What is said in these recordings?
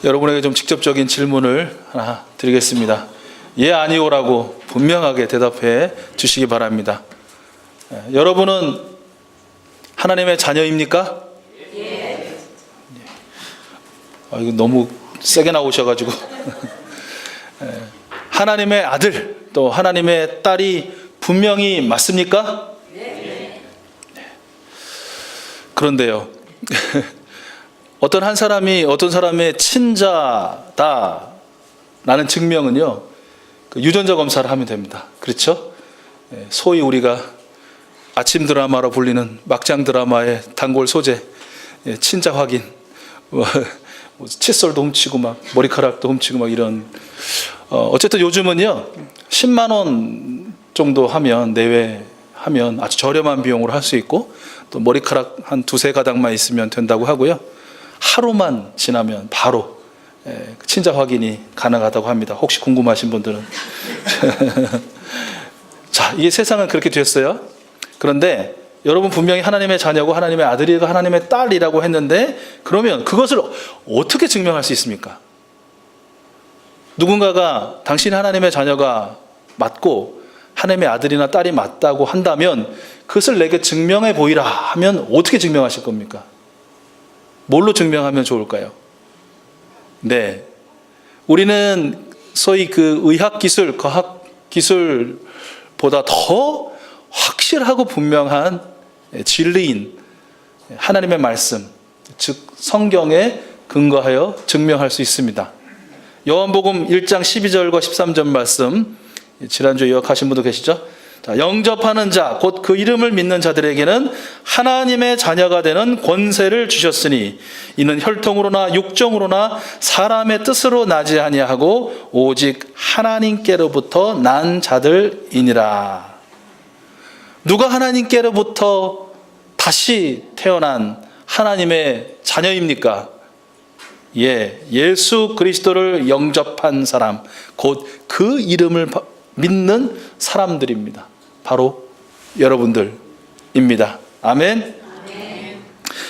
여러분에게 좀 직접적인 질문을 하나 드리겠습니다. 예, 아니오라고 분명하게 대답해 주시기 바랍니다. 여러분은 하나님의 자녀입니까? 예. 이거 너무 세게 나오셔가지고 하나님의 아들 또 하나님의 딸이 분명히 맞습니까? 네. 그런데요, 어떤 사람의 친자다라는 증명은요, 유전자 검사를 하면 됩니다. 그렇죠? 소위 우리가 아침 드라마로 불리는 막장 드라마의 단골 소재, 친자 확인, 칫솔도 훔치고 막 머리카락도 훔치고 막 이런. 어쨌든 요즘은요 10만 원 정도 하면 내외하면 아주 저렴한 비용으로 할 수 있고, 또 머리카락 한 두세 가닥만 있으면 된다고 하고요, 하루만 지나면 바로 친자 확인이 가능하다고 합니다. 혹시 궁금하신 분들은 자, 이게 세상은 그렇게 됐어요. 그런데 여러분 분명히 하나님의 자녀고 하나님의 아들이고 하나님의 딸이라고 했는데, 그러면 그것을 어떻게 증명할 수 있습니까? 누군가가 당신이 하나님의 자녀가 맞고 하나님의 아들이나 딸이 맞다고 한다면 그것을 내게 증명해 보이라 하면 어떻게 증명하실 겁니까? 뭘로 증명하면 좋을까요? 네, 우리는 소위 그 의학기술, 과학기술보다 더 확실하고 분명한 진리인 하나님의 말씀, 즉 성경에 근거하여 증명할 수 있습니다. 요한복음 1장 12절과 13절 말씀, 지난주에 요약하신 분도 계시죠? 자, 영접하는 자, 곧 그 이름을 믿는 자들에게는 하나님의 자녀가 되는 권세를 주셨으니 이는 혈통으로나 육정으로나 사람의 뜻으로 나지 아니하고 오직 하나님께로부터 난 자들이니라. 누가 하나님께로부터 다시 태어난 하나님의 자녀입니까? 예, 예수 그리스도를 영접한 사람, 곧 그 이름을 믿는 사람들입니다. 바로 여러분들입니다. 아멘.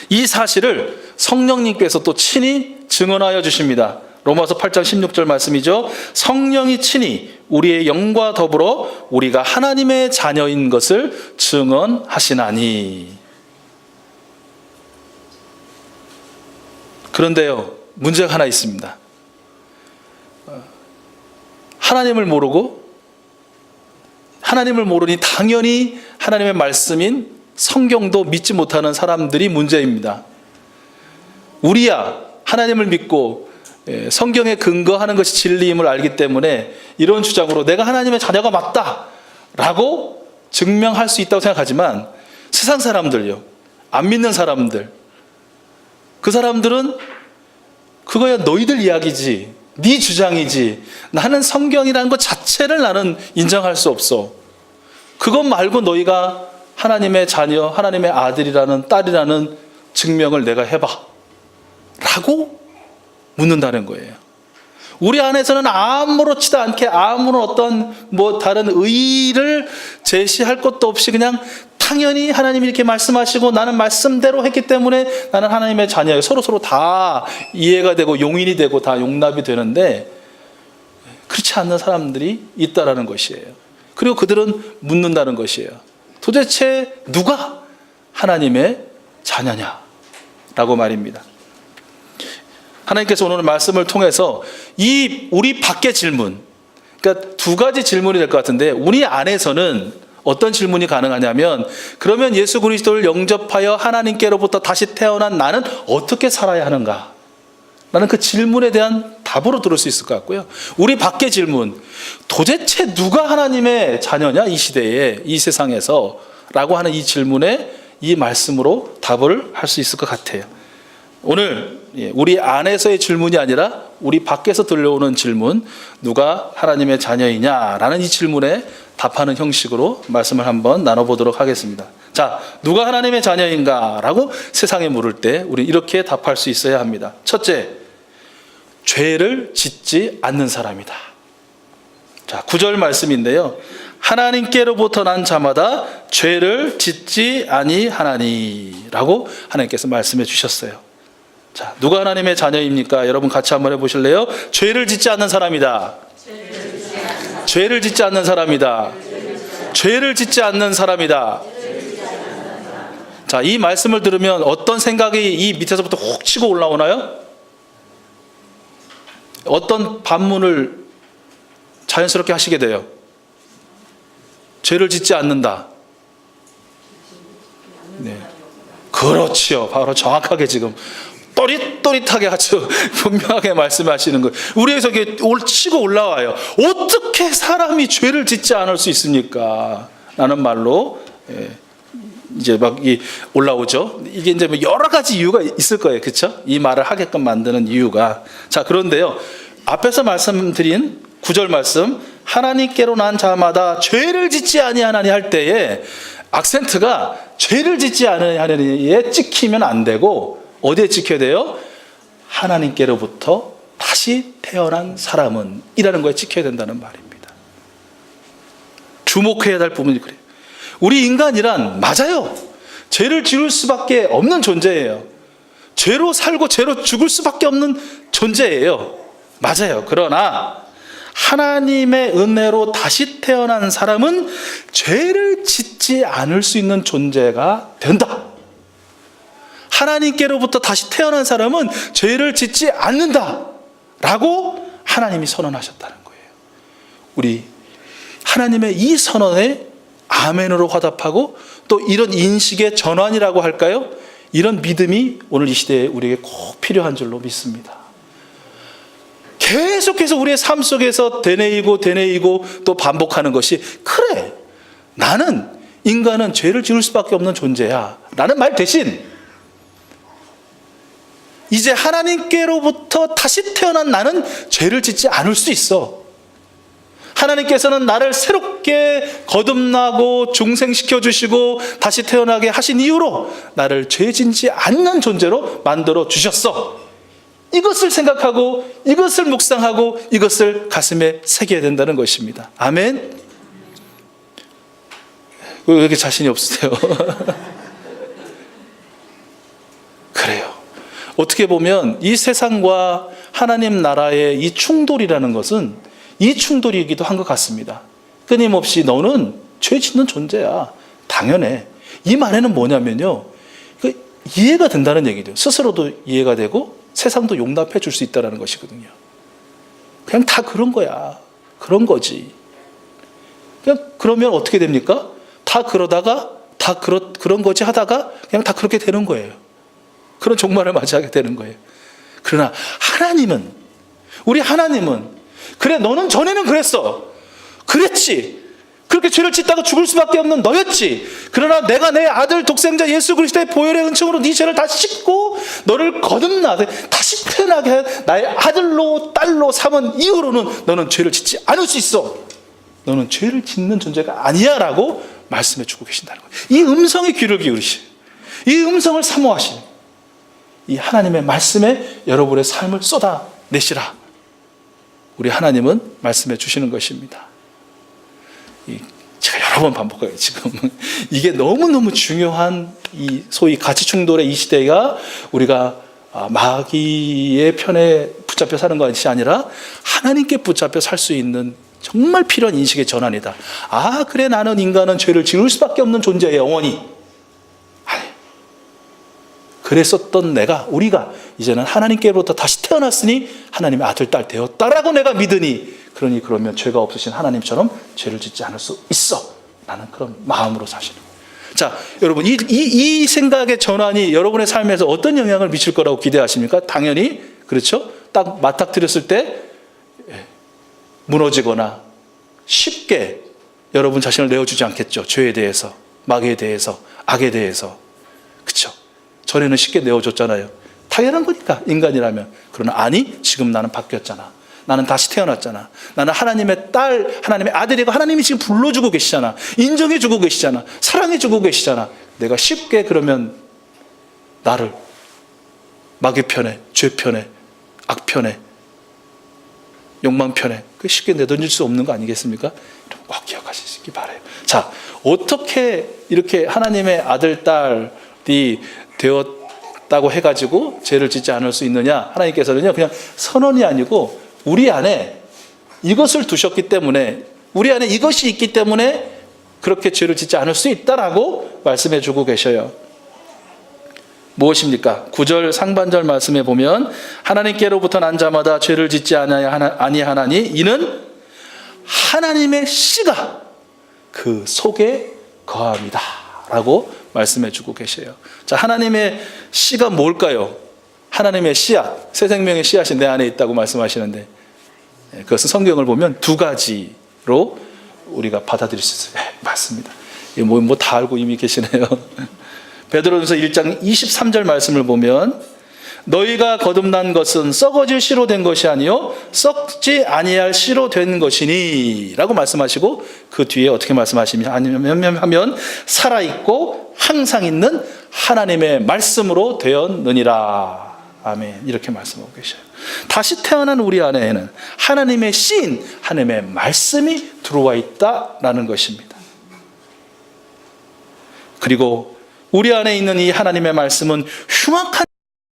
이 사실을 성령님께서 또 친히 증언하여 주십니다. 로마서 8장 16절 말씀이죠. 성령이 친히 우리의 영과 더불어 우리가 하나님의 자녀인 것을 증언하시나니. 그런데요, 문제가 하나 있습니다. 하나님을 모르니 당연히 하나님의 말씀인 성경도 믿지 못하는 사람들이 문제입니다. 우리야 하나님을 믿고 성경에 근거하는 것이 진리임을 알기 때문에 이런 주장으로 내가 하나님의 자녀가 맞다라고 증명할 수 있다고 생각하지만, 세상 사람들요, 안 믿는 사람들, 그 사람들은 그거야 너희들 이야기지, 네 주장이지, 나는 성경이라는 것 자체를 나는 인정할 수 없어. 그것 말고 너희가 하나님의 자녀, 하나님의 아들이라는 딸이라는 증명을 내가 해봐 라고 묻는다는 거예요. 우리 안에서는 아무렇지도 않게 아무런 어떤 다른 의의를 제시할 것도 없이 그냥 당연히 하나님이 이렇게 말씀하시고 나는 말씀대로 했기 때문에 나는 하나님의 자녀예요. 서로 다 이해가 되고 용인이 되고 다 용납이 되는데, 그렇지 않는 사람들이 있다라는 것이에요. 그리고 그들은 묻는다는 것이에요. 도대체 누가 하나님의 자녀냐라고 말입니다. 하나님께서 오늘 말씀을 통해서 우리 밖의 질문, 그러니까 두 가지 질문이 될 것 같은데, 우리 안에서는 어떤 질문이 가능하냐면, 그러면 예수 그리스도를 영접하여 하나님께로부터 다시 태어난 나는 어떻게 살아야 하는가? 라는 그 질문에 대한 답으로 들을 수 있을 것 같고요. 우리 밖의 질문, 도대체 누가 하나님의 자녀냐 이 시대에, 이 세상에서 라고 하는 이 질문에 이 말씀으로 답을 할 수 있을 것 같아요. 오늘 우리 안에서의 질문이 아니라 우리 밖에서 들려오는 질문, 누가 하나님의 자녀이냐라는 이 질문에 답하는 형식으로 말씀을 한번 나눠보도록 하겠습니다. 자, 누가 하나님의 자녀인가 라고 세상에 물을 때 우리 이렇게 답할 수 있어야 합니다. 첫째, 죄를 짓지 않는 사람이다. 자, 9절 말씀인데요, 하나님께로부터 난 자마다 죄를 짓지 아니하나니 라고 하나님께서 말씀해 주셨어요. 자, 누가 하나님의 자녀입니까? 여러분 같이 한번 해보실래요? 죄를 짓지 않는 사람이다. 죄를 짓지 않는 사람이다. 죄를 짓지 않는 사람이다. 자, 이 말씀을 들으면 어떤 생각이 이 밑에서부터 훅 치고 올라오나요? 어떤 반문을 자연스럽게 하시게 돼요? 죄를 짓지 않는다. 네. 그렇지요. 바로 정확하게 지금 또릿또릿하게 아주 분명하게 말씀하시는 거예요. 우리에서 이게 치고 올라와요. 어떻게 사람이 죄를 짓지 않을 수 있습니까? 라는 말로 이제 막 올라오죠. 이게 이제 뭐 여러 가지 이유가 있을 거예요. 그렇죠? 이 말을 하게끔 만드는 이유가. 자, 그런데요. 앞에서 말씀드린 9절 말씀, 하나님께로 난 자마다 죄를 짓지 아니하나니 할 때에 악센트가 죄를 짓지 아니하나니에 찍히면 안 되고 어디에 찍혀야 돼요? 하나님께로부터 다시 태어난 사람은 이라는 거에 찍혀야 된다는 말입니다. 주목해야 할 부분이 그래요. 우리 인간이란 맞아요. 죄를 지을 수밖에 없는 존재예요. 죄로 살고 죄로 죽을 수밖에 없는 존재예요. 맞아요. 그러나 하나님의 은혜로 다시 태어난 사람은 죄를 짓지 않을 수 있는 존재가 된다. 하나님께로부터 다시 태어난 사람은 죄를 짓지 않는다 라고 하나님이 선언하셨다는 거예요. 우리 하나님의 이 선언에 아멘으로 화답하고 또 이런 인식의 전환이라고 할까요? 이런 믿음이 오늘 이 시대에 우리에게 꼭 필요한 줄로 믿습니다. 계속해서 우리의 삶 속에서 되뇌이고 또 반복하는 것이 그래, 나는 인간은 죄를 지을 수밖에 없는 존재야 라는 말 대신 이제 하나님께로부터 다시 태어난 나는 죄를 짓지 않을 수 있어. 하나님께서는 나를 새롭게 거듭나고 중생시켜 주시고 다시 태어나게 하신 이유로 나를 죄 짓지 않는 존재로 만들어 주셨어. 이것을 생각하고 이것을 묵상하고 이것을 가슴에 새겨야 된다는 것입니다. 아멘. 왜 이렇게 자신이 없으세요? 그래요. 어떻게 보면 이 세상과 하나님 나라의 이 충돌이라는 것은 이 충돌이기도 한 것 같습니다. 끊임없이 너는 죄 짓는 존재야. 당연해. 이 말에는 뭐냐면요, 이해가 된다는 얘기죠. 스스로도 이해가 되고 세상도 용납해 줄 수 있다는 것이거든요. 그냥 다 그런 거야. 그런 거지. 그냥 그러면 어떻게 됩니까? 다 그러다가 다 그런 거지 하다가 그냥 다 그렇게 되는 거예요. 그런 종말을 맞이하게 되는 거예요. 그러나 하나님은, 우리 하나님은 그래, 너는 전에는 그랬어. 그랬지. 그렇게 죄를 짓다가 죽을 수밖에 없는 너였지. 그러나 내가 내 아들 독생자 예수 그리스도의 보혈의 은총으로 네 죄를 다 씻고 너를 거듭나게 다시 태어나게 해 나의 아들로 딸로 삼은 이후로는 너는 죄를 짓지 않을 수 있어. 너는 죄를 짓는 존재가 아니야 라고 말씀해 주고 계신다는 거예요. 이 음성에 귀를 기울이시, 이 음성을 사모하시는 이 하나님의 말씀에 여러분의 삶을 쏟아내시라. 우리 하나님은 말씀해 주시는 것입니다. 제가 여러 번 반복해요. 지금 이게 너무너무 중요한 이 소위 가치 충돌의 이 시대가 우리가 마귀의 편에 붙잡혀 사는 것이 아니라 하나님께 붙잡혀 살 수 있는 정말 필요한 인식의 전환이다. 아, 그래, 나는 인간은 죄를 지을 수밖에 없는 존재예요, 영원히. 아니, 그랬었던 우리가 이제는 하나님께로부터 다시 태어났으니 하나님의 아들, 딸 되었다라고 내가 믿으니, 그러면 죄가 없으신 하나님처럼 죄를 짓지 않을 수 있어. 나는 그런 마음으로 사시는 거예요. 자, 여러분, 이 생각의 전환이 여러분의 삶에서 어떤 영향을 미칠 거라고 기대하십니까? 당연히, 그렇죠? 딱 맞닥뜨렸을 때 무너지거나 쉽게 여러분 자신을 내어주지 않겠죠. 죄에 대해서, 마귀에 대해서, 악에 대해서. 그렇죠? 전에는 쉽게 내어줬잖아요. 당연한 거니까, 인간이라면. 그러나 아니, 지금 나는 바뀌었잖아. 나는 다시 태어났잖아. 나는 하나님의 딸, 하나님의 아들이고 하나님이 지금 불러주고 계시잖아. 인정해주고 계시잖아. 사랑해주고 계시잖아. 내가 쉽게 그러면 나를 마귀 편에, 죄 편에, 악 편에, 욕망 편에 쉽게 내던질 수 없는 거 아니겠습니까? 꼭 기억하시기 바라요. 자, 어떻게 이렇게 하나님의 아들, 딸이 있다고 해가지고 죄를 짓지 않을 수 있느냐? 하나님께서는요, 그냥 선언이 아니고 우리 안에 이것을 두셨기 때문에, 우리 안에 이것이 있기 때문에 그렇게 죄를 짓지 않을 수 있다라고 말씀해 주고 계셔요. 무엇입니까? 9절 상반절 말씀에 보면 하나님께로부터 난 자마다 죄를 짓지 아니하나니 이는 하나님의 씨가 그 속에 거함이다 라고 말씀해 주고 계셔요. 자, 하나님의 씨가 뭘까요? 하나님의 씨앗, 새 생명의 씨앗이 내 안에 있다고 말씀하시는데, 그것은 성경을 보면 두 가지로 우리가 받아들일 수 있어요. 네, 맞습니다. 뭐 다 알고 이미 계시네요. 베드로전서 1장 23절 말씀을 보면 너희가 거듭난 것은 썩어질 씨로 된 것이 아니요 썩지 아니할 씨로 된 것이니 라고 말씀하시고, 그 뒤에 어떻게 말씀하시냐면 살아있고 항상 있는 하나님의 말씀으로 되었느니라. 아멘. 이렇게 말씀하고 계셔요. 다시 태어난 우리 안에는 하나님의 씨인 하나님의 말씀이 들어와 있다라는 것입니다. 그리고 우리 안에 있는 이 하나님의 말씀은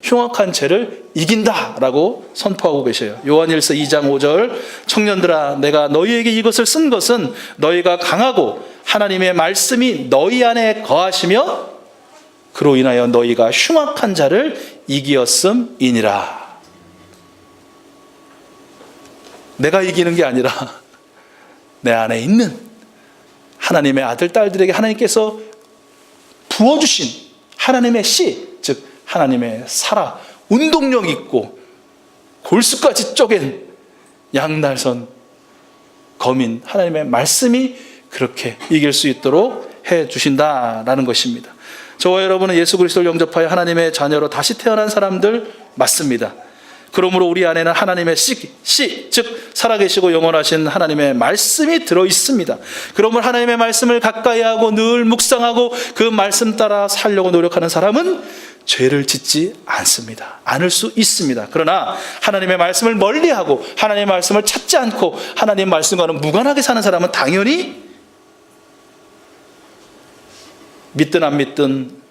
흉악한 죄를 이긴다라고 선포하고 계셔요. 요한일서 2장 5절 청년들아 내가 너희에게 이것을 쓴 것은 너희가 강하고 하나님의 말씀이 너희 안에 거하시며 그로 인하여 너희가 흉악한 자를 이기었음이니라. 내가 이기는 게 아니라 내 안에 있는 하나님의 아들 딸들에게 하나님께서 부어주신 하나님의 씨, 즉 하나님의 살아 운동력 있고 골수까지 쪼갠 양날선 검인 하나님의 말씀이 그렇게 이길 수 있도록 해주신다라는 것입니다. 저와 여러분은 예수 그리스도를 영접하여 하나님의 자녀로 다시 태어난 사람들 맞습니다. 그러므로 우리 안에는 하나님의 씨, 즉 살아계시고 영원하신 하나님의 말씀이 들어있습니다. 그러므로 하나님의 말씀을 가까이 하고 늘 묵상하고 그 말씀 따라 살려고 노력하는 사람은 죄를 짓지 않습니다. 않을 수 있습니다. 그러나 하나님의 말씀을 멀리하고 하나님의 말씀을 찾지 않고 하나님의 말씀과는 무관하게 사는 사람은 당연히 믿든 안 믿든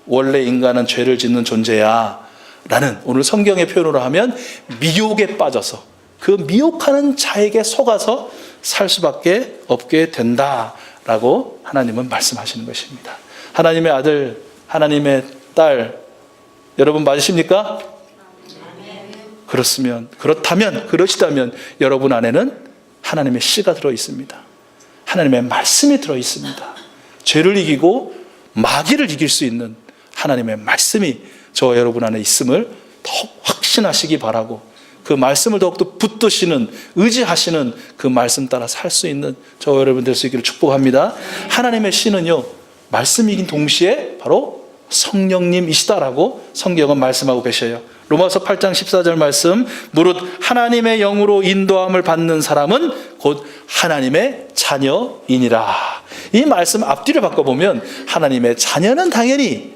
원래 인간은 죄를 짓는 존재야 라는, 오늘 성경의 표현으로 하면 미혹에 빠져서 그 미혹하는 자에게 속아서 살 수밖에 없게 된다라고 하나님은 말씀하시는 것입니다. 하나님의 아들, 하나님의 딸, 여러분 맞으십니까? 그러시다면 여러분 안에는 하나님의 씨가 들어있습니다. 하나님의 말씀이 들어있습니다. 죄를 이기고 마귀를 이길 수 있는 하나님의 말씀이 저와 여러분 안에 있음을 더욱 확신하시기 바라고, 그 말씀을 더욱더 붙드시는, 의지하시는 그 말씀 따라 살 수 있는 저와 여러분 될 수 있기를 축복합니다. 하나님의 씨는요, 말씀이긴 동시에 바로 성령님이시다라고 성경은 말씀하고 계셔요. 로마서 8장 14절 말씀, 무릇 하나님의 영으로 인도함을 받는 사람은 곧 하나님의 자녀이니라. 이 말씀 앞뒤를 바꿔보면 하나님의 자녀는 당연히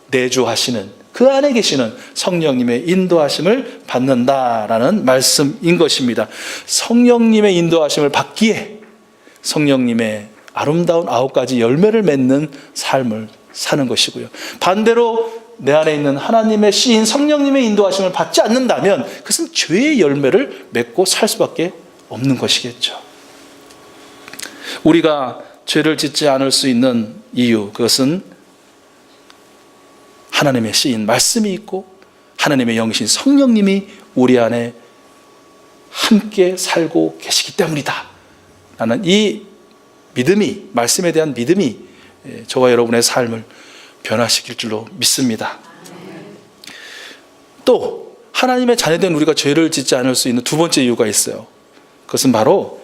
내주하시는, 그 안에 계시는 성령님의 인도하심을 받는다라는 말씀인 것입니다. 성령님의 인도하심을 받기에 성령님의 아름다운 9가지 열매를 맺는 삶을 사는 것이고요. 반대로 내 안에 있는 하나님의 씨인 성령님의 인도하심을 받지 않는다면 그것은 죄의 열매를 맺고 살 수밖에 없는 것이겠죠. 우리가 죄를 짓지 않을 수 있는 이유, 그것은 하나님의 씨인 말씀이 있고 하나님의 영이신 성령님이 우리 안에 함께 살고 계시기 때문이다. 나는 이 믿음이, 말씀에 대한 믿음이 저와 여러분의 삶을 변화시킬 줄로 믿습니다. 또 하나님의 자녀된 우리가 죄를 짓지 않을 수 있는 두 번째 이유가 있어요. 그것은 바로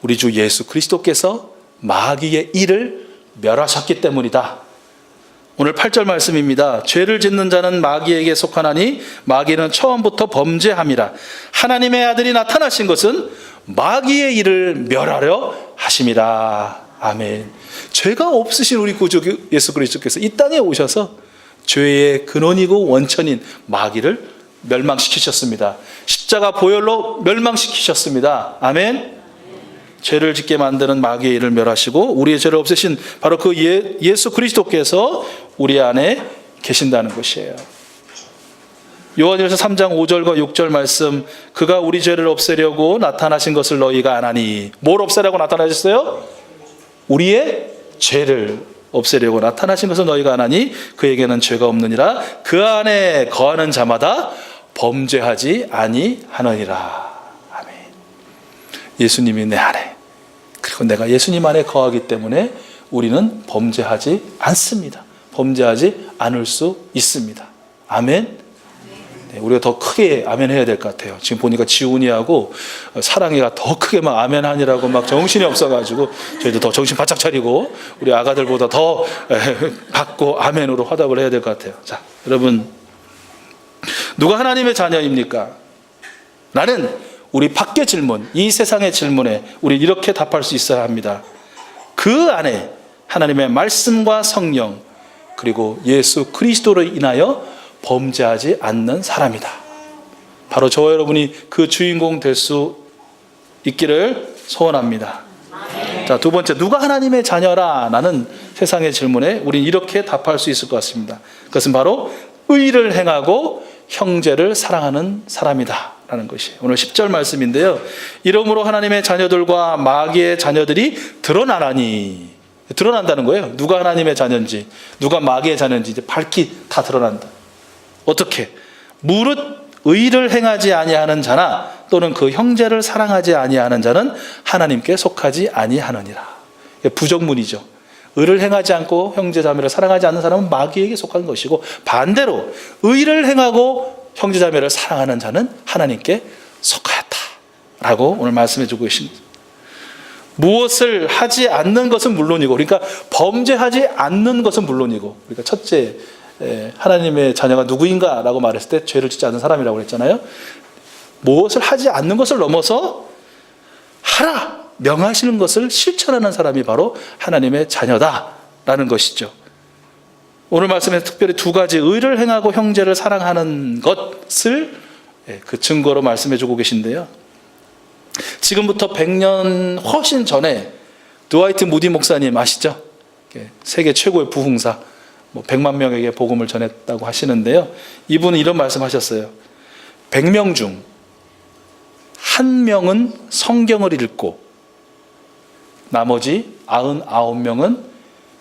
우리 주 예수 그리스도께서 마귀의 일을 멸하셨기 때문이다. 오늘 8절 말씀입니다. 죄를 짓는 자는 마귀에게 속하나니 마귀는 처음부터 범죄함이라. 하나님의 아들이 나타나신 것은 마귀의 일을 멸하려 하심이라. 아멘. 죄가 없으신 우리 구주 예수 그리스도께서 이 땅에 오셔서 죄의 근원이고 원천인 마귀를 멸망시키셨습니다. 십자가 보혈로 멸망시키셨습니다. 아멘. 죄를 짓게 만드는 마귀의 일을 멸하시고 우리의 죄를 없애신 바로 그 예수 그리스도께서 우리 안에 계신다는 것이에요. 요한일서 3장 5절과 6절 말씀, 그가 우리 죄를 없애려고 나타나신 것을 너희가 아나니. 뭘 없애려고 나타나셨어요? 우리의 죄를 없애려고 나타나신 것을 너희가 아나니 그에게는 죄가 없느니라. 그 안에 거하는 자마다 범죄하지 아니하느니라. 아멘. 예수님이 내 안에, 그리고 내가 예수님 안에 거하기 때문에 우리는 범죄하지 않습니다. 범죄하지 않을 수 있습니다. 아멘. 네, 우리가 더 크게 아멘 해야 될 것 같아요. 지금 보니까 지훈이하고 사랑이가 더 크게 막 아멘 하니라고 막 정신이 없어가지고 저희도 더 정신 바짝 차리고 우리 아가들보다 더 받고 아멘으로 화답을 해야 될 것 같아요. 자, 여러분, 누가 하나님의 자녀입니까? 나는 우리 밖의 질문, 이 세상의 질문에 우리 이렇게 답할 수 있어야 합니다. 그 안에 하나님의 말씀과 성령, 그리고 예수 그리스도로 인하여 범죄하지 않는 사람이다. 바로 저와 여러분이 그 주인공 될 수 있기를 소원합니다. 자, 두 번째, 누가 하나님의 자녀라? 라는 세상의 질문에 우린 이렇게 답할 수 있을 것 같습니다. 그것은 바로 의를 행하고 형제를 사랑하는 사람이다 라는 것이 오늘 10절 말씀인데요. 이러므로 하나님의 자녀들과 마귀의 자녀들이 드러나나니. 드러난다는 거예요. 누가 하나님의 자녀인지, 누가 마귀의 자녀인지 이제 밝히 다 드러난다. 어떻게? 무릇 의를 행하지 아니하는 자나 또는 그 형제를 사랑하지 아니하는 자는 하나님께 속하지 아니하느니라. 부정문이죠. 의를 행하지 않고 형제 자매를 사랑하지 않는 사람은 마귀에게 속한 것이고, 반대로 의를 행하고 형제 자매를 사랑하는 자는 하나님께 속하였다라고 오늘 말씀해 주고 계십니다. 무엇을 하지 않는 것은 물론이고, 그러니까 범죄하지 않는 것은 물론이고, 그러니까 첫째, 하나님의 자녀가 누구인가 라고 말했을 때 죄를 짓지 않는 사람이라고 그랬잖아요. 무엇을 하지 않는 것을 넘어서 하라 명하시는 것을 실천하는 사람이 바로 하나님의 자녀다라는 것이죠. 오늘 말씀에 특별히 두 가지, 의를 행하고 형제를 사랑하는 것을 그 증거로 말씀해 주고 계신데요. 지금부터 100년 훨씬 전에 드와이트 무디 목사님 아시죠? 세계 최고의 부흥사, 100만 명에게 복음을 전했다고 하시는데요. 이분은 이런 말씀하셨어요. 100명 중 1명은 성경을 읽고 나머지 99명은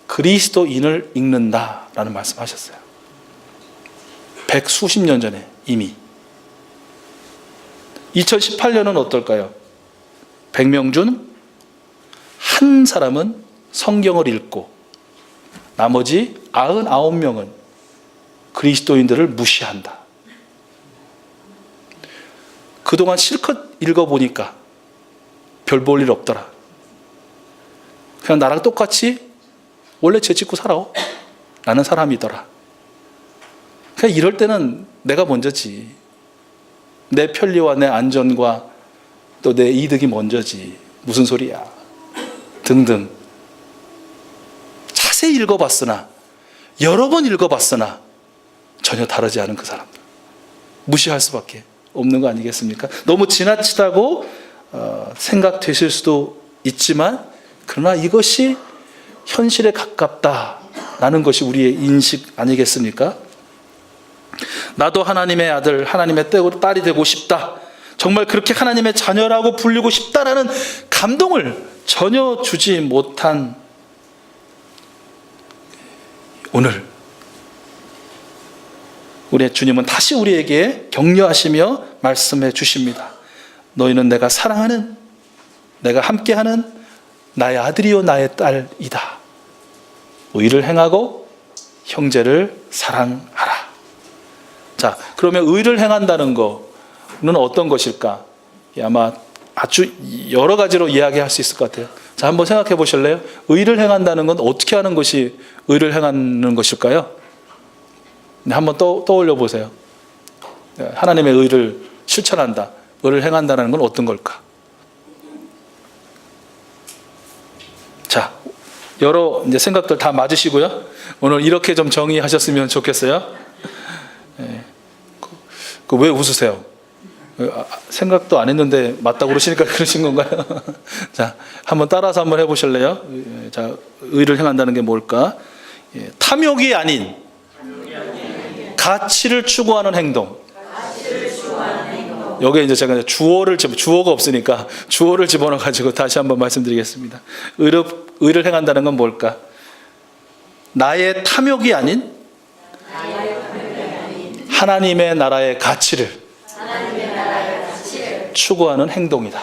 그리스도인을 읽는다라는 말씀하셨어요. 100수십 년 전에 이미. 2018년은 어떨까요? 100명 중 한 사람은 성경을 읽고 나머지 99명은 그리스도인들을 무시한다. 그동안 실컷 읽어보니까 별 볼 일 없더라. 그냥 나랑 똑같이 원래 죄 짓고 살아 라는 사람이더라. 그냥 이럴 때는 내가 먼저지. 내 편리와 내 안전과 또 내 이득이 먼저지. 무슨 소리야. 등등. 자세히 읽어봤으나, 여러 번 읽어봤으나 전혀 다르지 않은 그 사람들. 무시할 수밖에 없는 거 아니겠습니까? 너무 지나치다고 생각되실 수도 있지만, 그러나 이것이 현실에 가깝다라는 것이 우리의 인식 아니겠습니까? 나도 하나님의 아들, 하나님의 딸이 되고 싶다. 정말 그렇게 하나님의 자녀라고 불리고 싶다라는 감동을 전혀 주지 못한 오늘, 우리의 주님은 다시 우리에게 격려하시며 말씀해 주십니다. 너희는 내가 사랑하는, 내가 함께하는 나의 아들이요 나의 딸이다. 의를 행하고 형제를 사랑하라. 자, 그러면 의를 행한다는 거는 어떤 것일까? 아마 아주 여러 가지로 이야기할 수 있을 것 같아요. 자, 한번 생각해 보실래요? 의를 행한다는 건 어떻게 하는 것이 의를 행하는 것일까요? 네, 한번 떠올려 보세요. 하나님의 의를 실천한다, 의를 행한다는 건 어떤 걸까? 자, 여러 이제 생각들 다 맞으시고요. 오늘 이렇게 좀 정의하셨으면 좋겠어요. 왜 웃으세요? 생각도 안 했는데 맞다고 그러시니까 그러신 건가요? 자, 한번 따라서 한번 해보실래요? 자, 의를 행한다는 게 뭘까? 탐욕이 아닌 가치를 추구하는 행동. 여기에 이제 제가 주어가 없으니까 주어를 집어넣어 가지고 다시 한번 말씀드리겠습니다. 의를 행한다는 건 뭘까? 나의 탐욕이 아닌 하나님의 나라의 가치를 추구하는 행동이다.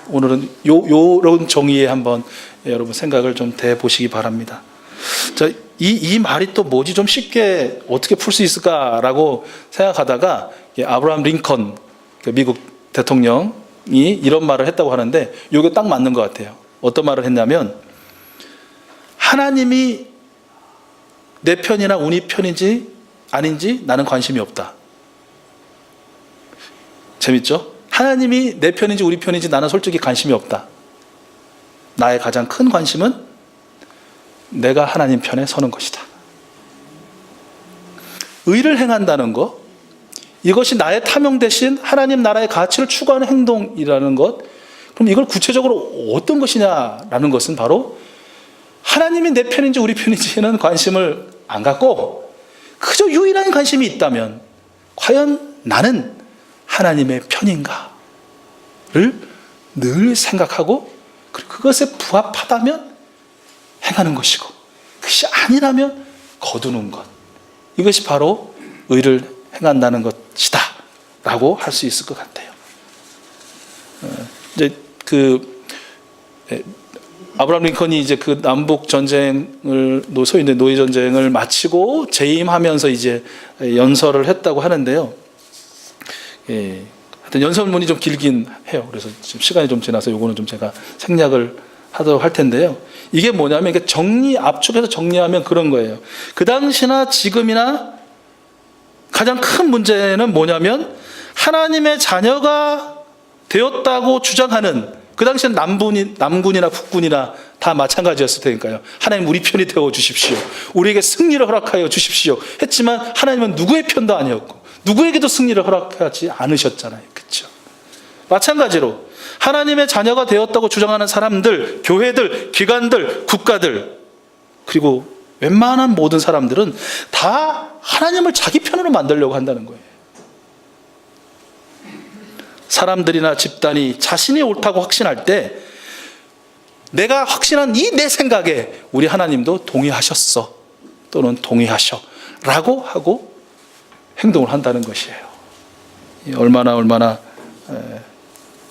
오늘은 요런 정의에 한번 여러분 생각을 좀 대보시기 바랍니다. 자, 이 말이 또 뭐지? 좀 쉽게 어떻게 풀 수 있을까라고 생각하다가 아브라함 링컨 미국 대통령이 이런 말을 했다고 하는데 이게 딱 맞는 것 같아요. 어떤 말을 했냐면 하나님이 내 편이나 우리 편인지 아닌지 나는 관심이 없다. 재밌죠? 하나님이 내 편인지 우리 편인지 나는 솔직히 관심이 없다. 나의 가장 큰 관심은 내가 하나님 편에 서는 것이다. 의를 행한다는 것, 이것이 나의 탐욕 대신 하나님 나라의 가치를 추구하는 행동이라는 것, 그럼 이걸 구체적으로 어떤 것이냐라는 것은 바로 하나님이 내 편인지 우리 편인지는 관심을 안 갖고 그저 유일한 관심이 있다면 과연 나는 하나님의 편인가를 늘 생각하고 그것에 부합하다면 행하는 것이고 그것이 아니라면 거두는 것, 이것이 바로 의를 행한다는 것이다 라고 할 수 있을 것 같아요. 이제 아브라함 링컨이 이제 그 남북 전쟁을 소위 노예 전쟁을 마치고 재임하면서 이제 연설을 했다고 하는데요. 하여튼 연설문이 좀 길긴 해요. 그래서 지금 시간이 좀 지나서 요거는 좀 제가 생략을 하도록 할 텐데요. 이게 뭐냐면 이게 압축해서 정리하면 그런 거예요. 그 당시나 지금이나 가장 큰 문제는 뭐냐면 하나님의 자녀가 되었다고 주장하는, 그 당시엔 남군이나 북군이나 다 마찬가지였을 테니까요. 하나님 우리 편이 되어 주십시오. 우리에게 승리를 허락하여 주십시오. 했지만 하나님은 누구의 편도 아니었고 누구에게도 승리를 허락하지 않으셨잖아요. 그렇죠? 마찬가지로 하나님의 자녀가 되었다고 주장하는 사람들, 교회들, 기관들, 국가들, 그리고 웬만한 모든 사람들은 다 하나님을 자기 편으로 만들려고 한다는 거예요. 사람들이나 집단이 자신이 옳다고 확신할 때 내가 확신한 이 내 생각에 우리 하나님도 동의하셨어 또는 동의하셔 라고 하고 행동을 한다는 것이에요. 얼마나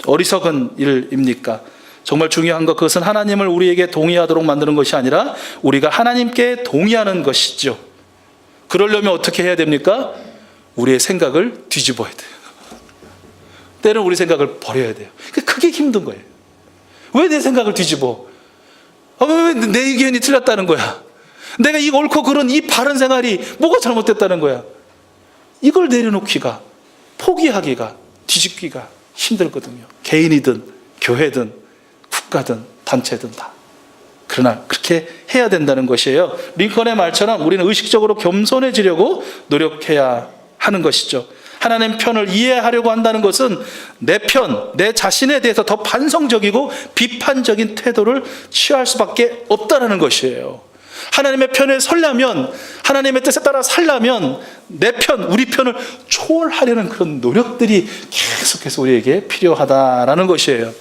어리석은 일입니까? 정말 중요한 것, 그것은 하나님을 우리에게 동의하도록 만드는 것이 아니라 우리가 하나님께 동의하는 것이죠. 그러려면 어떻게 해야 됩니까? 우리의 생각을 뒤집어야 돼요. 때로는 우리 생각을 버려야 돼요. 그게 힘든 거예요. 왜 내 생각을 뒤집어? 왜 내 의견이 틀렸다는 거야? 내가 이 옳고 그른 이 바른 생활이 뭐가 잘못됐다는 거야? 이걸 내려놓기가, 포기하기가, 뒤집기가 힘들거든요. 개인이든 교회든 국가든 단체든 다. 그러나 그렇게 해야 된다는 것이에요. 링컨의 말처럼 우리는 의식적으로 겸손해지려고 노력해야 하는 것이죠. 하나님 편을 이해하려고 한다는 것은 내 편, 내 자신에 대해서 더 반성적이고 비판적인 태도를 취할 수밖에 없다는 것이에요. 하나님의 편에 서려면, 하나님의 뜻에 따라 살려면 내 편, 우리 편을 초월하려는 그런 노력들이 계속해서 우리에게 필요하다라는 것이에요.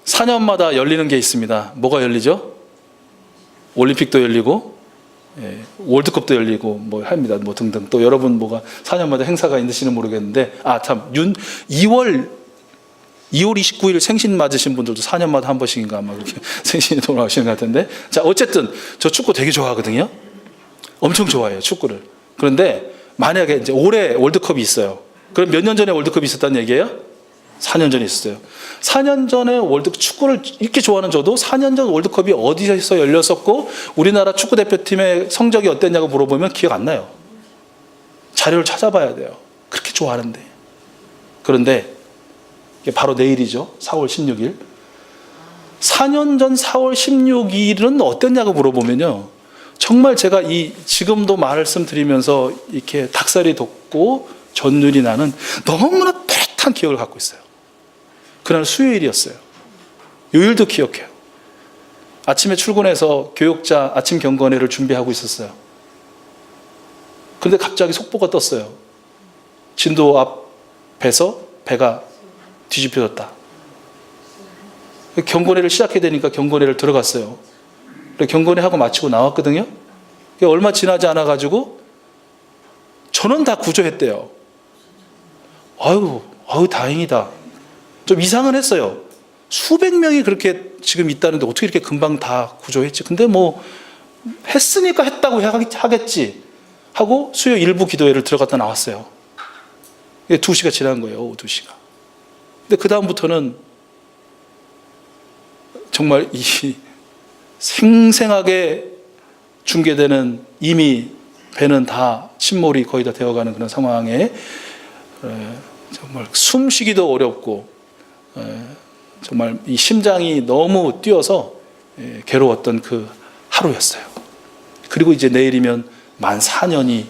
4년마다 열리는 게 있습니다. 뭐가 열리죠? 올림픽도 열리고 월드컵도 열리고 뭐 합니다. 뭐 등등. 또 여러분 뭐가 4년마다 행사가 있는지는 모르겠는데, 2월 29일 생신 맞으신 분들도 4년마다 한 번씩인가 아마 그렇게 생신이 돌아오시는 것 같은데, 자, 어쨌든 저 축구 되게 좋아하거든요. 엄청 좋아해요, 축구를. 그런데 만약에 이제 올해 월드컵이 있어요. 그럼 몇 년 전에 월드컵이 있었다는 얘기예요? 4년 전에 있었어요. 4년 전에 축구를 이렇게 좋아하는 저도 4년 전 월드컵이 어디서 열렸었고 우리나라 축구대표팀의 성적이 어땠냐고 물어보면 기억 안 나요. 자료를 찾아봐야 돼요. 그렇게 좋아하는데. 그런데 바로 내일이죠. 4월 16일. 4년 전 4월 16일은 어땠냐고 물어보면요, 정말 제가 지금도 말씀드리면서 이렇게 닭살이 돋고 전율이 나는 너무나 뚜렷한 기억을 갖고 있어요. 그날 수요일이었어요. 요일도 기억해요. 아침에 출근해서 교육자 아침 경건회를 준비하고 있었어요. 그런데 갑자기 속보가 떴어요. 진도 앞에서 배가 뒤집혀졌다. 경고회를 시작해야 되니까 경고회를 들어갔어요. 경고회하고 마치고 나왔거든요. 얼마 지나지 않아가지고 전원 다 구조했대요. 아유 다행이다. 좀 이상은 했어요. 수백 명이 그렇게 지금 있다는데 어떻게 이렇게 금방 다 구조했지? 근데 뭐 했으니까 했다고 하겠지 하고 수요 일부 기도회를 들어갔다 나왔어요. 2시가 지난 거예요. 오후 2시가. 근데 그 다음부터는 정말 이 생생하게 중계되는, 이미 배는 다 침몰이 거의 다 되어가는 그런 상황에 정말 숨쉬기도 어렵고 정말 이 심장이 너무 뛰어서 괴로웠던 그 하루였어요. 그리고 이제 내일이면 만 4년이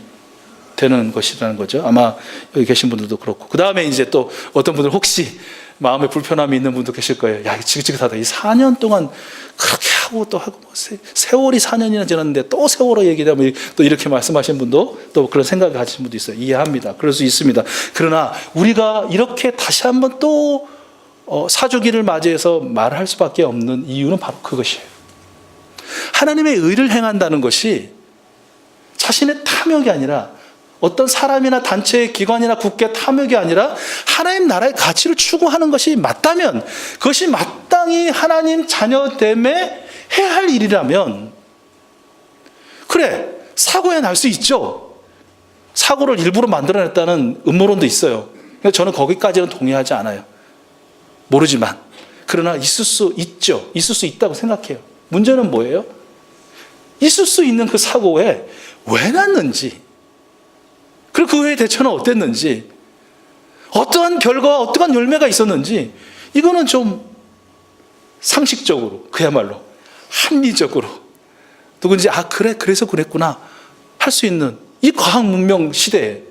되는 것이라는 거죠. 아마 여기 계신 분들도 그렇고. 그 다음에 이제 또 어떤 분들 혹시 마음에 불편함이 있는 분도 계실 거예요. 야, 지긋지긋하다. 이 4년 동안 그렇게 하고 또 하고, 세월이 4년이나 지났는데 또 세월호 얘기하면 또 이렇게 말씀하신 분도 또 그런 생각을 가지신 분도 있어요. 이해합니다. 그럴 수 있습니다. 그러나 우리가 이렇게 다시 한번 또 사주기를 맞이해서 말할 수밖에 없는 이유는 바로 그것이에요. 하나님의 의를 행한다는 것이 자신의 탐욕이 아니라, 어떤 사람이나 단체의 기관이나 국가의 탐욕이 아니라 하나님 나라의 가치를 추구하는 것이 맞다면, 그것이 마땅히 하나님 자녀됨에 해야 할 일이라면, 그래, 사고야 날 수 있죠. 사고를 일부러 만들어냈다는 음모론도 있어요. 저는 거기까지는 동의하지 않아요. 모르지만. 그러나 있을 수 있죠. 있을 수 있다고 생각해요. 문제는 뭐예요? 있을 수 있는 그 사고에 왜 났는지, 그리고 그 외의 대처는 어땠는지, 어떠한 결과와 어떠한 열매가 있었는지, 이거는 좀 상식적으로, 그야말로 합리적으로 누군지 그래서 그랬구나 할 수 있는 이 과학 문명 시대에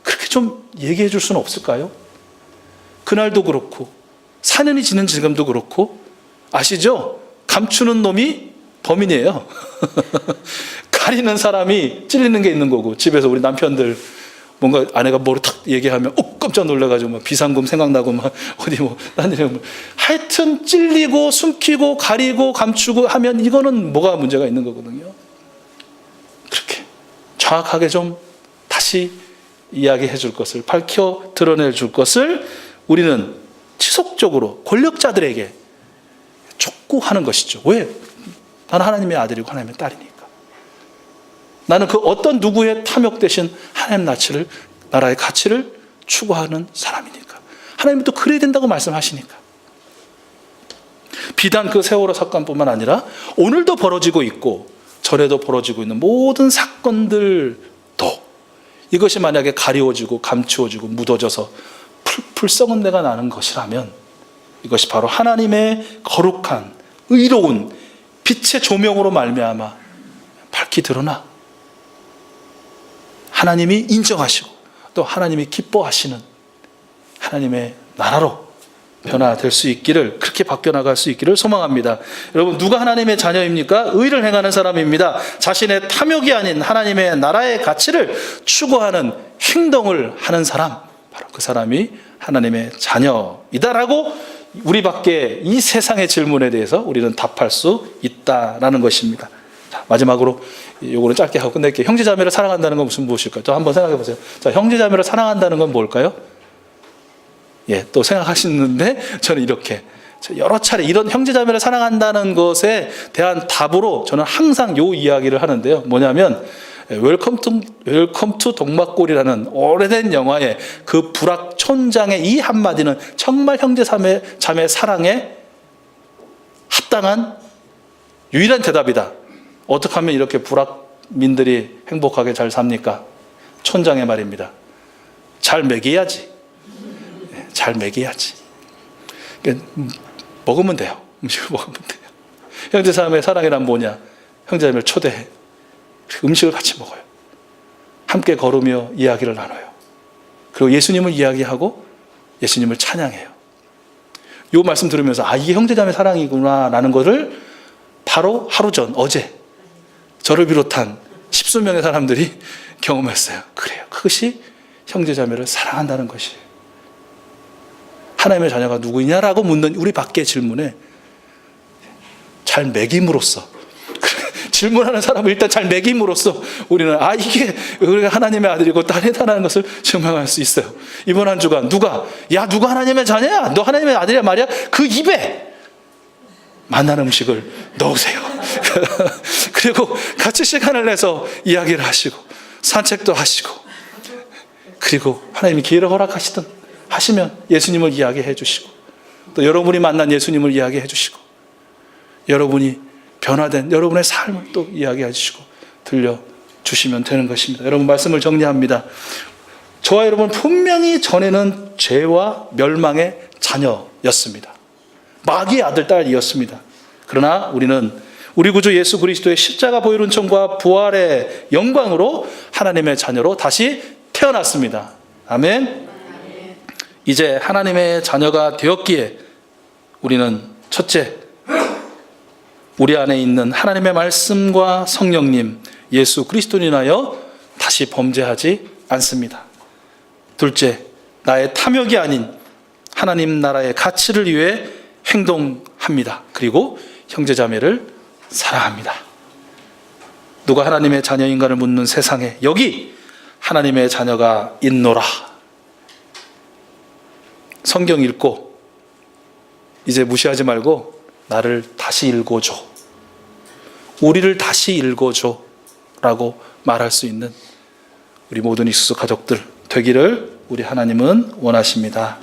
그렇게 좀 얘기해 줄 수는 없을까요? 그날도 그렇고 4년이 지난 지금도 그렇고, 아시죠? 감추는 놈이 범인이에요. 가리는 사람이 찔리는 게 있는 거고, 집에서 우리 남편들 뭔가 아내가 뭐를 탁 얘기하면 깜짝 놀라가지고 막 비상금 생각나고 막 어디 딴 데는 하여튼 찔리고 숨기고 가리고 감추고 하면 이거는 뭐가 문제가 있는 거거든요. 그렇게 정확하게 좀 다시 이야기해 줄 것을, 밝혀 드러내 줄 것을 우리는 지속적으로 권력자들에게 촉구하는 것이죠. 왜? 나는 하나님의 아들이고 하나님의 딸이니까. 나는 그 어떤 누구의 탐욕 대신 하나님 나라의 가치를 추구하는 사람이니까. 하나님은 또 그래야 된다고 말씀하시니까. 비단 그 세월호 사건뿐만 아니라 오늘도 벌어지고 있고 전에도 벌어지고 있는 모든 사건들도, 이것이 만약에 가리워지고 감추어지고 묻어져서 풀풀 썩은 내가 나는 것이라면, 이것이 바로 하나님의 거룩한 의로운 빛의 조명으로 말미암아 밝히 드러나 하나님이 인정하시고 또 하나님이 기뻐하시는 하나님의 나라로 변화될 수 있기를, 그렇게 바뀌어나갈 수 있기를 소망합니다. 여러분, 누가 하나님의 자녀입니까? 의를 행하는 사람입니다. 자신의 탐욕이 아닌 하나님의 나라의 가치를 추구하는 행동을 하는 사람, 바로 그 사람이 하나님의 자녀이다라고 우리밖에 이 세상의 질문에 대해서 우리는 답할 수 있다라는 것입니다. 자, 마지막으로 요거는 짧게 하고 끝낼게요. 형제자매를 사랑한다는 건 무엇일까요? 또 한번 생각해 보세요. 자, 형제자매를 사랑한다는 건 뭘까요? 또 생각하시는데 저는 이렇게 여러 차례 이런 형제자매를 사랑한다는 것에 대한 답으로 저는 항상 요 이야기를 하는데요. 뭐냐면 웰컴 투 동막골이라는 오래된 영화의 그 불악촌장의 이 한마디는 정말 형제자매 사랑에 합당한 유일한 대답이다. 어떻게 하면 이렇게 불악민들이 행복하게 잘 삽니까? 촌장의 말입니다. 잘 먹여야지. 잘 먹여야지. 그러니까 먹으면 돼요. 음식을 먹으면 돼요. 형제자매의 사랑이란 뭐냐? 형제자매를 초대해. 음식을 같이 먹어요. 함께 걸으며 이야기를 나눠요. 그리고 예수님을 이야기하고 예수님을 찬양해요. 이 말씀 들으면서 이게 형제자매 사랑이구나 라는 것을 바로 하루 전, 어제 저를 비롯한 십수 명의 사람들이 경험했어요. 그래요. 그것이 형제자매를 사랑한다는 것이에요. 하나님의 자녀가 누구냐라고 묻는 우리 밖의 질문에 잘 먹임으로써, 질문하는 사람을 일단 잘 먹임으로써 우리는 이게 우리가 하나님의 아들이고 딸이다라는 것을 증명할 수 있어요. 이번 한 주간 누가 하나님의 자녀야? 너 하나님의 아들이야 말이야? 그 입에 만난 음식을 넣으세요. 그리고 같이 시간을 내서 이야기를 하시고 산책도 하시고, 그리고 하나님이 기회를 하시면 예수님을 이야기해 주시고, 또 여러분이 만난 예수님을 이야기해 주시고, 여러분이 변화된 여러분의 삶을 또 이야기해 주시고 들려주시면 되는 것입니다. 여러분, 말씀을 정리합니다. 저와 여러분 분명히 전에는 죄와 멸망의 자녀였습니다. 마귀의 아들, 딸이었습니다. 그러나 우리는 우리 구주 예수 그리스도의 십자가 보혈 은총과 부활의 영광으로 하나님의 자녀로 다시 태어났습니다. 아멘. 이제 하나님의 자녀가 되었기에 우리는 첫째, 우리 안에 있는 하나님의 말씀과 성령님 예수 그리스도로 인하여 다시 범죄하지 않습니다. 둘째, 나의 탐욕이 아닌 하나님 나라의 가치를 위해 행동합니다. 그리고 형제자매를 사랑합니다. 누가 하나님의 자녀인가를 묻는 세상에 여기 하나님의 자녀가 있노라. 성경 읽고 이제 무시하지 말고 나를 다시 읽어줘, 우리를 다시 읽어줘 라고 말할 수 있는 우리 모든 익수수 가족들 되기를 우리 하나님은 원하십니다.